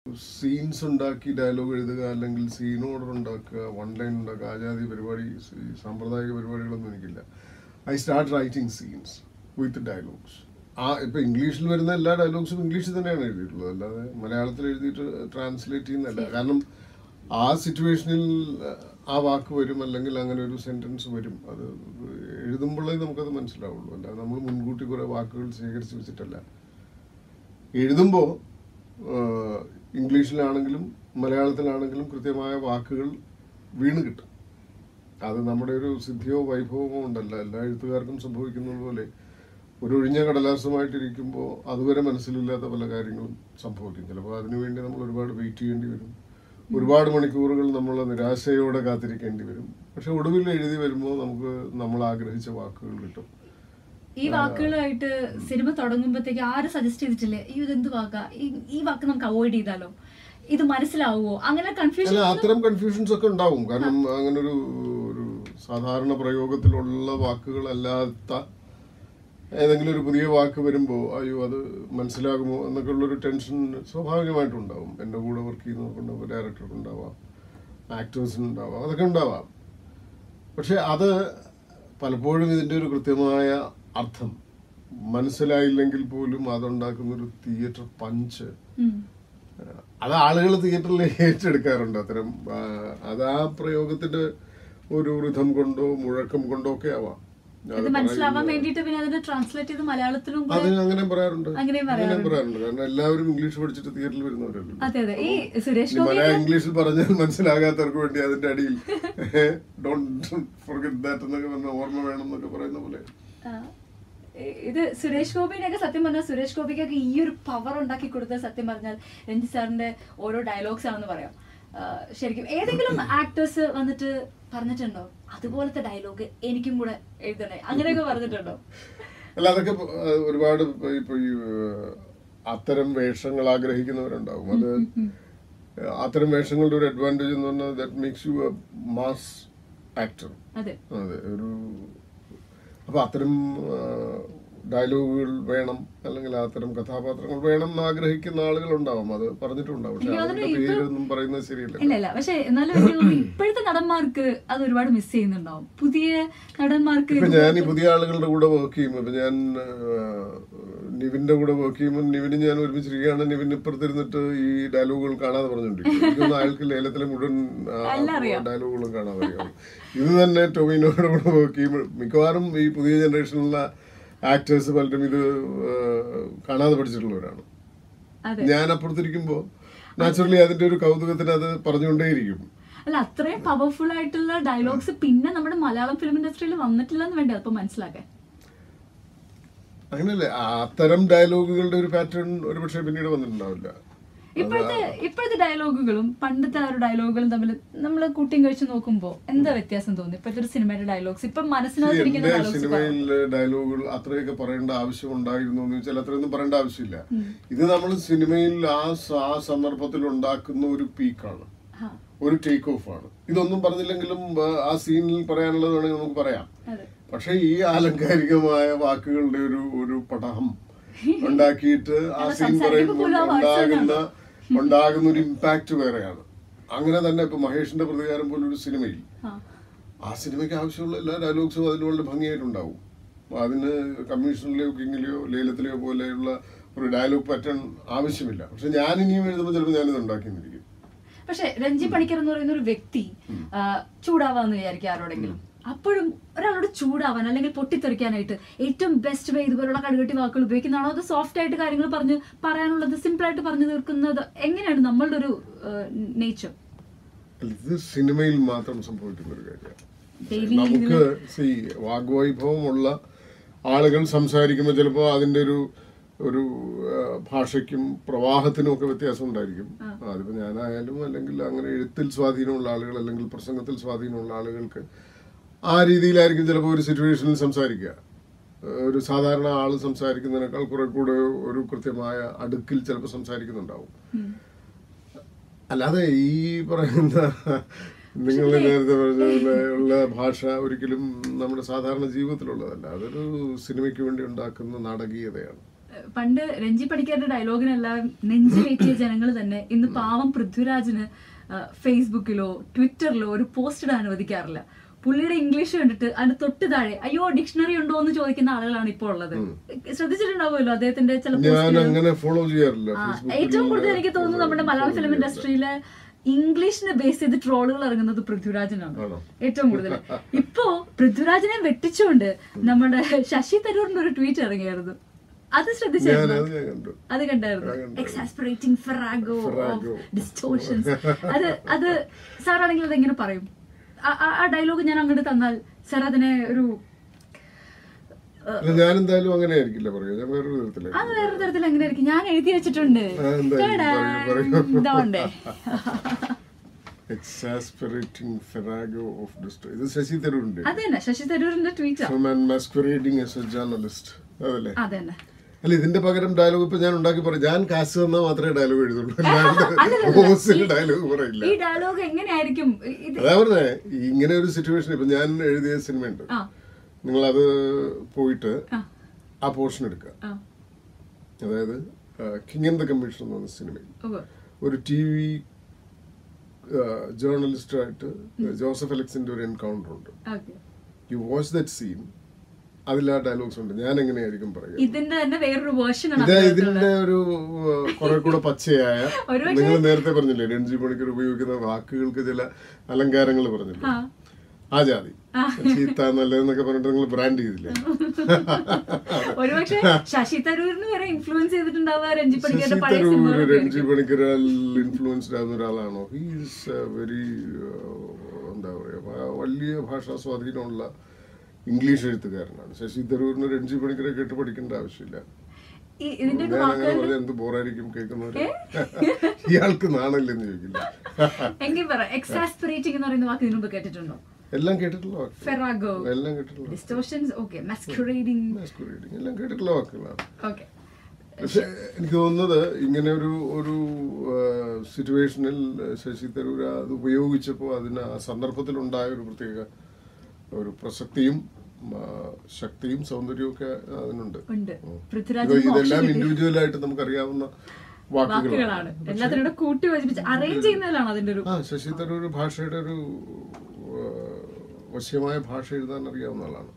Scenes ഉണ്ടാക്കി dialogue എഴുതുക അല്ലെങ്കിൽ സീൻ ഓർഡർ ഉണ്ടാക്കുക, വൺ ലൈൻ ഉണ്ടാക്കുക, ആചാര്യ പരിപാടി, സാമ്പ്രദായിക പരിപാടികളൊന്നും എനിക്കില്ല. I start writing scenes with dialogues. ഇപ്പം ഇംഗ്ലീഷിൽ വരുന്ന എല്ലാ ഡയലോഗ്സും ഇംഗ്ലീഷിൽ തന്നെയാണ് എഴുതിയിട്ടുള്ളത്, അല്ലാതെ മലയാളത്തിൽ എഴുതിയിട്ട് ട്രാൻസ്ലേറ്റ് ചെയ്യുന്നതല്ല. കാരണം ആ സിറ്റുവേഷനിൽ ആ വാക്ക് വരും, അല്ലെങ്കിൽ അങ്ങനെ ഒരു സെൻറ്റൻസ് വരും. അത് എഴുതുമ്പോഴേ നമുക്കത് മനസ്സിലാവുള്ളൂ. അല്ലാതെ നമ്മൾ മുൻകൂട്ടി കുറേ വാക്കുകൾ ശേഖരിച്ച് വെച്ചിട്ടല്ല എഴുതുമ്പോൾ. ഇംഗ്ലീഷിലാണെങ്കിലും മലയാളത്തിലാണെങ്കിലും കൃത്യമായ വാക്കുകൾ വീണ് കിട്ടും. അത് നമ്മുടെ ഒരു സിദ്ധിയോ വൈഭവമോ ഉണ്ടല്ല, എല്ലാ എഴുത്തുകാർക്കും സംഭവിക്കുന്നത് പോലെ ഒരു ഒഴിഞ്ഞ കടലാസമായിട്ടിരിക്കുമ്പോൾ അതുവരെ മനസ്സിലില്ലാത്ത പല കാര്യങ്ങളും സംഭവിക്കും. ചിലപ്പോൾ അതിനുവേണ്ടി നമ്മൾ ഒരുപാട് വെയിറ്റ് ചെയ്യേണ്ടി വരും, ഒരുപാട് മണിക്കൂറുകൾ നമ്മൾ നിരാശയോടെ കാത്തിരിക്കേണ്ടി വരും. പക്ഷെ ഒടുവിൽ എഴുതി വരുമ്പോൾ നമുക്ക് നമ്മൾ ആഗ്രഹിച്ച വാക്കുകൾ കിട്ടും. ഈ വാക്കുകളായിട്ട് സിനിമ തുടങ്ങുമ്പോഴത്തേക്ക് ആരും സജസ്റ്റ് ചെയ്തിട്ടില്ലേ ഇതെന്ത് വാക്കാ, ഈ വാക്ക് നമുക്ക് അവോയ്ഡ് ചെയ്താലോ, ഇത് മനസ്സിലാവുമോ, അങ്ങനെ കൺഫ്യൂഷൻ? അത്തരം കൺഫ്യൂഷൻസ് ഒക്കെ ഉണ്ടാവും. കാരണം അങ്ങനെ ഒരു സാധാരണ പ്രയോഗത്തിലുള്ള വാക്കുകളല്ലാത്ത ഏതെങ്കിലും ഒരു പുതിയ വാക്ക് വരുമ്പോൾ അയ്യോ അത് മനസ്സിലാകുമോ എന്നൊക്കെ ഉള്ളൊരു ടെൻഷൻ സ്വാഭാവികമായിട്ടും ഉണ്ടാവും. എൻ്റെ കൂടെ വർക്ക് ചെയ്യുന്നവർക്കുണ്ടാവും, ഡയറക്ടർക്കുണ്ടാവാം, ആക്ടേഴ്സിനുണ്ടാവാം, അതൊക്കെ ഉണ്ടാവാം. പക്ഷെ അത് പലപ്പോഴും ഇതിൻ്റെ ഒരു കൃത്യമായ അർത്ഥം മനസ്സിലായില്ലെങ്കിൽ പോലും അതുണ്ടാക്കുന്നൊരു തിയേറ്റർ പഞ്ച്, അത് ആളുകൾ തിയേറ്ററിൽ ഏറ്റെടുക്കാറുണ്ട്. അത്തരം അത് ആ പ്രയോഗത്തിന്റെ ഒരു റിഥം കൊണ്ടോ മുഴക്കം കൊണ്ടോ ഒക്കെ ആവാം. മനസ്സിലാവാൻ വേണ്ടിട്ട് പിന്നെ അതിനെ ട്രാൻസ്ലേറ്റ് ചെയ്ത് മലയാളത്തിലും അത് അങ്ങനെ പറയാറുണ്ട്. കാരണം എല്ലാവരും ഇംഗ്ലീഷ് പഠിച്ചിട്ട് തിയേറ്ററിൽ വരുന്നവരല്ലോ. മലയാളം ഇംഗ്ലീഷിൽ പറഞ്ഞാൽ മനസ്സിലാകാത്തവർക്ക് വേണ്ടി അതിന്റെ അടിയിൽ ഡോണ്ട് ഫോർഗെറ്റ് ദാറ്റ് എന്നൊക്കെ പറഞ്ഞ ഓർമ്മ വേണം എന്നൊക്കെ പറയുന്ന പോലെ. ഇത് സുരേഷ് ഗോപിനെയൊക്കെ സത്യം പറഞ്ഞാൽ സുരേഷ് ഗോപിക്കൊക്കെ ഈ ഒരു പവർ ഉണ്ടാക്കി കൊടുത്ത സത്യം പറഞ്ഞാൽ രഞ്ജിത്ത് സാറിന്റെ ഓരോ ഡയലോഗ്സ് ആണെന്ന് പറയാം. ശരിക്കും ഏതെങ്കിലും ആക്ടേഴ്സ് വന്നിട്ട് പറഞ്ഞിട്ടുണ്ടോ അതുപോലത്തെ ഡയലോഗ് എനിക്കും കൂടെ എഴുതണേ, അങ്ങനെയൊക്കെ പറഞ്ഞിട്ടുണ്ടോ? അല്ല, അതൊക്കെ ഒരുപാട് ഇപ്പൊ ഈ അത്തരം വേഷങ്ങൾ ആഗ്രഹിക്കുന്നവരുണ്ടാവും. അത് അത്തരം വേഷങ്ങളുടെ ഒരു അഡ്വാൻറ്റേജ് എന്ന് പറഞ്ഞാൽ that makes you A mass actor. അതെ, ഒരു അപ്പൊ അത്തരം ഡയലോഗുകൾ വേണം, അല്ലെങ്കിൽ അത്തരം കഥാപാത്രങ്ങൾ വേണം എന്ന് ആഗ്രഹിക്കുന്ന ആളുകളുണ്ടാവും. അത് പറഞ്ഞിട്ടുണ്ടാവും. പക്ഷെ അതിന്റെ പേരൊന്നും പറയുന്നത് ശരിയല്ല. ഇല്ല, പക്ഷെ എന്നാലും ഇപ്പോഴത്തെ നടന്മാർക്ക് അത് ഒരുപാട് മിസ് ചെയ്യുന്നുണ്ടാവും. പുതിയ നടന്മാർക്ക് ഇപ്പൊ ഞാൻ ഈ പുതിയ ആളുകളുടെ കൂടെ വർക്ക് ചെയ്യുമ്പോൾ, ഇപ്പൊ ഞാൻ നിവിന്റെ കൂടെ വർക്ക് ചെയ്യുമ്പോൾ നിവിന് ഞാൻ ഒരുമിച്ചിരിക്കുകയാണ്. നിവിൻ ഇപ്പുറത്തിരുന്നിട്ട് ഈ ഡയലോഗുകൾ കാണാതെ പറഞ്ഞോണ്ടിരിക്കും. അയാൾക്ക് ലേലത്തിലെ മുഴുവൻ ഡയലോഗുകളും കാണാതെ അറിയാം. ഇത് തന്നെ ടൊവിനോയുടെ കൂടെ വർക്ക് ചെയ്യുമ്പോൾ മിക്കവാറും ഈ പുതിയ ജനറേഷനിലുള്ള ആക്ടേഴ്സ് പലരും ഇത് കാണാതെ പഠിച്ചിട്ടുള്ളവരാണ്. ഞാൻ അപ്പുറത്തിരിക്കുമ്പോ നാച്ചുറലി അതിന്റെ ഒരു കൗതുകത്തിന് അത് പറഞ്ഞുകൊണ്ടേയിരിക്കും. അല്ല, അത്രയും പവർഫുൾ ആയിട്ടുള്ള ഡയലോഗ്സ് പിന്നെ നമ്മുടെ മലയാളം ഫിലിം ഇൻഡസ്ട്രിയിൽ വന്നിട്ടില്ലെന്ന് വേണ്ടി അപ്പൊ മനസ്സിലാക്കാൻ. അങ്ങനല്ലേ, അത്തരം ഡയലോഗുകളുടെ ഒരു പാറ്റേൺ ഒരുപക്ഷെ പിന്നീട് വന്നിട്ടുണ്ടാവില്ല. ഇപ്പോഴത്തെ ഡയലോഗുകളും പണ്ടത്തെ ആ ഒരു ഡയലോഗുകളും തമ്മിൽ നമ്മൾ കൂട്ടിയും കഴിച്ച് നോക്കുമ്പോ എന്താ വ്യത്യാസം തോന്നുന്നു? ഇപ്പോഴത്തെ ഒരു സിനിമയുടെ ഡയലോഗ്സ് ഇപ്പൊ മനസ്സിനകത്തിരിക്കുന്ന സിനിമയിലെ ഡയലോഗുകൾ അത്രയൊക്കെ പറയേണ്ട ആവശ്യം ഉണ്ടായിരുന്നു എന്ന് വെച്ചാൽ അത്രയൊന്നും പറയേണ്ട ആവശ്യമില്ല. ഇത് നമ്മൾ സിനിമയിൽ ആ സന്ദർഭത്തിൽ ഉണ്ടാക്കുന്ന ഒരു പീക്കാണ്, ഒരു ടേക്ക് ഓഫ് ആണ്. ഇതൊന്നും പറഞ്ഞില്ലെങ്കിലും ആ സീനിൽ പറയാനുള്ളത് വേണമെങ്കിൽ നമുക്ക് പറയാം. പക്ഷെ ഈ ആലങ്കാരികമായ വാക്കുകളുടെ ഒരു പടഹം ഉണ്ടാക്കിയിട്ട് ആ സീൻ പറയുമ്പോൾ ഉണ്ടാകുന്ന ഒരു ഇമ്പാക്ട് വേറെയാണ്. അങ്ങനെ തന്നെ ഇപ്പൊ മഹേഷിന്റെ പ്രതികാരം പോലൊരു സിനിമയിൽ ആ സിനിമയ്ക്ക് ആവശ്യമുള്ള എല്ലാ ഡയലോഗ്സും അതിന് വളരെ ഭംഗിയായിട്ടുണ്ടാവും. അതിന് കമ്മീഷനിലെയോ കിങ്ങിലെയോ ലേലത്തിലെയോ പോലെയുള്ള ഒരു ഡയലോഗ് പാറ്റേൺ ആവശ്യമില്ല. പക്ഷെ ഞാൻ ഇനിയും എഴുതുമ്പോൾ ചിലപ്പോൾ ഞാനിത് ഉണ്ടാക്കിയിരിക്കും. പക്ഷെ രഞ്ജി പണിക്കർ എന്ന് പറയുന്ന ഒരു വ്യക്തി ചൂടാവാന്ന് വിചാരിക്കുക ആരോടെങ്കിലും, അപ്പോഴും ഒരാളോട് ചൂടാവാൻ അല്ലെങ്കിൽ പൊട്ടിത്തെറിക്കാനായിട്ട് ഏറ്റവും ബെസ്റ്റ് വേ ഇതുപോലുള്ള കടുകട്ടി വാക്കുകൾ ഉപയോഗിക്കുന്നതാണോ, അത് സോഫ്റ്റ് ആയിട്ട് കാര്യങ്ങൾ പറയാനുള്ളത് സിമ്പിൾ ആയിട്ട് പറഞ്ഞു തീർക്കുന്നത് എങ്ങനെയാണ് നമ്മളുടെ ഒരു നേച്ചർ? ഇത് സിനിമയിൽ മാത്രം സംഭവിക്കുന്ന ഒരു കാര്യമാണ്. നമുക്ക് വാഗ്വൈഭവമുള്ള ആളുകൾ സംസാരിക്കുമ്പോൾ ചിലപ്പോൾ അതിന്റെ ഒരു ഭാഷയ്ക്കും പ്രവാഹത്തിനും ഒക്കെ വ്യത്യാസം ഉണ്ടായിരിക്കും. അതിപ്പോ ഞാനായാലും അല്ലെങ്കിൽ അങ്ങനെ എഴുത്തിൽ സ്വാധീനമുള്ള ആളുകൾ അല്ലെങ്കിൽ പ്രസംഗത്തിൽ സ്വാധീനമുള്ള ആളുകൾക്ക് ആ രീതിയിലായിരിക്കും ചിലപ്പോൾ ഒരു സിറ്റുവേഷനിൽ സംസാരിക്കുക. ഒരു സാധാരണ ആള് സംസാരിക്കുന്നതിനേക്കാൾ കുറെ കൂടെ ഒരു കൃത്യമായ അടുക്കിൽ ചിലപ്പോൾ സംസാരിക്കുന്നുണ്ടാവും. അല്ലാതെ ഈ പറയുന്ന നിങ്ങൾ നേരത്തെ പറഞ്ഞ ഭാഷ ഒരിക്കലും നമ്മുടെ സാധാരണ ജീവിതത്തിലുള്ളതല്ല. അതൊരു സിനിമയ്ക്ക് വേണ്ടി ഉണ്ടാക്കുന്ന നാടകീയതയാണ്. പണ്ട് രഞ്ജി പണിക്കരുടെ ഡയലോഗിനെല്ലാം നെഞ്ചിലേറ്റിയ ജനങ്ങൾ തന്നെ ഇന്ന് പാവം പൃഥ്വിരാജിന് ഫേസ്ബുക്കിലോ ട്വിറ്ററിലോ ഒരു പോസ്റ്റ് ഇടാൻ അനുവദിക്കാറില്ല. പുള്ളിയുടെ ഇംഗ്ലീഷ് കണ്ടിട്ട് അതിന് തൊട്ട് താഴെ അയ്യോ ഡിക്ഷണറി ഉണ്ടോ എന്ന് ചോദിക്കുന്ന ആളുകളാണ് ഇപ്പോൾ ഉള്ളത്. ശ്രദ്ധിച്ചിട്ടുണ്ടാവുമല്ലോ അദ്ദേഹത്തിന്റെ ചില ഏറ്റവും കൂടുതൽ എനിക്ക് തോന്നുന്നു നമ്മുടെ മലയാള ഫിലിം ഇൻഡസ്ട്രിയിലെ ഇംഗ്ലീഷിനെ ബേസ് ചെയ്ത് ട്രോളുകൾ ഇറങ്ങുന്നത് പൃഥ്വിരാജിനാണ് ഏറ്റവും കൂടുതൽ. ഇപ്പോ പൃഥ്വിരാജിനെ വെട്ടിച്ചുകൊണ്ട് നമ്മുടെ ശശി തരൂരിന്റെ ഒരു ട്വീറ്റ് ഇറങ്ങിയായിരുന്നു. അത് ശ്രദ്ധിച്ചായിരുന്നു? അത് കണ്ടായിരുന്നു. എക്സാസ്പറേറ്റിംഗ് ഫെറാഗോ ഓഫ് ഡിസ്റ്റോർഷൻസ്. അത് സാറാണെങ്കിൽ അത് എങ്ങനെ പറയും? ആ ഡയലോഗ് ഞാൻ അങ്ങോട്ട് തന്നാൽ സാർ അതിനെ ഒരു ഞാനെന്തായാലും അങ്ങനെ ആയിരിക്കില്ല പറയുക. ഞാൻ വേറൊരു തരത്തിൽ എങ്ങനെ ആയിരിക്കും? ഞാൻ എഴുതി വെച്ചിട്ടുണ്ട്. Exasperating farrago of destroy. ഇത് ശശി തരൂരിന്റെ. അതന്നെ ശശി തരൂരിന്റെ tweet. Masquerading as a journalist. അതല്ലേ? അതന്നെ. അല്ല ഇതിന്റെ പകരം ഡയലോഗ് ഇപ്പൊ ഞാൻ ഉണ്ടാക്കി പറയും. ഞാൻ കാശ് തന്നാൽ മാത്രമേ ഡയലോഗ് എഴുതുള്ളൂ. ഡയലോഗ് പറയില്ല. ഈ ഡയലോഗ് എങ്ങനെയായിരിക്കും? അതാ പറഞ്ഞേ, ഇങ്ങനെ ഒരു സിറ്റുവേഷൻ ഇപ്പൊ ഞാൻ എഴുതിയ സിനിമയുണ്ട്. നിങ്ങളത് പോയിട്ട് ആ പോർഷൻ എടുക്കുക. അതായത് കിങ് ആൻഡ് ദ കമ്മീഷൻ എന്ന് പറഞ്ഞ സിനിമയിൽ ഒരു TV ജേർണലിസ്റ്റായിട്ട് ജോസഫ് അലക്സിന്റെ ഒരു എൻകൗണ്ടർ ഉണ്ട്. You watch that scene. അതിൽ ആ ഡയലോഗ്സ് ഉണ്ട്. ഞാൻ എങ്ങനെയായിരിക്കും പറയുക? ഇതിന്റെ തന്നെ വേറൊരു വേർഷൻ ആണ്. ഇതിന്റെ ഒരു കുറെ കൂടെ പച്ചയായ, നിങ്ങൾ നേരത്തെ പറഞ്ഞില്ലേ രഞ്ജി പണിക്കർ ഉപയോഗിക്കുന്ന വാക്കുകൾക്ക് ചില അലങ്കാരങ്ങൾ പറഞ്ഞില്ലേ, ആ ജാതി ചീത്ത നല്ലതെന്നൊക്കെ പറഞ്ഞിട്ട് നിങ്ങൾ ബ്രാൻഡ് ചെയ്തില്ലേ? ഒരുപക്ഷെ ശശി തരൂരിന് വരെ ഇൻഫ്ലുവൻസ് ചെയ്തിട്ടുണ്ടാവുക രഞ്ജി പണിക്കർ. രഞ്ജി പണിക്കരാൽ ഇൻഫ്ലുവൻസ്ഡ് ആവുന്ന ഒരാളാണോ? ഹീസ് വെരി എന്താ പറയാ, വലിയ ഭാഷാ സ്വാധീനമുള്ള ഇംഗ്ലീഷ് എഴുത്തുകാരനാണ്. ശശി തരൂരിന് രഞ്ജി പണിക്കരെ കേട്ട് പഠിക്കേണ്ട ആവശ്യമില്ല. ഞാനങ്ങനെ പറഞ്ഞ എന്ത് ബോറായിരിക്കും കേൾക്കുന്നവര്. ഇയാൾക്ക് നാണല്ലെന്ന് ചോദിക്കില്ല. എല്ലാം കേട്ടിട്ടുള്ള വാക്കുകളാണ്. എല്ലാം കേട്ടിട്ടുള്ള വാക്കുകളാണ്. പക്ഷെ എനിക്ക് തോന്നുന്നത് ഇങ്ങനെ ഒരു സിറ്റുവേഷനിൽ ശശി തരൂർ അത് ഉപയോഗിച്ചപ്പോൾ അതിന് ആ സന്ദർഭത്തിലുണ്ടായ ഒരു പ്രത്യേക ഒരു പ്രസക്തിയും ശക്തിയും സൗന്ദര്യവും ഒക്കെ അതിനുണ്ട്. ഇതെല്ലാം ഇൻഡിവിജ്വൽ ആയിട്ട് നമുക്കറിയാവുന്ന വാക്കുകളാണ്. ശശി തരൂർ ഭാഷയുടെ ഒരു വശ്യമായ ഭാഷ എഴുതാൻ അറിയാവുന്ന ആളാണ്.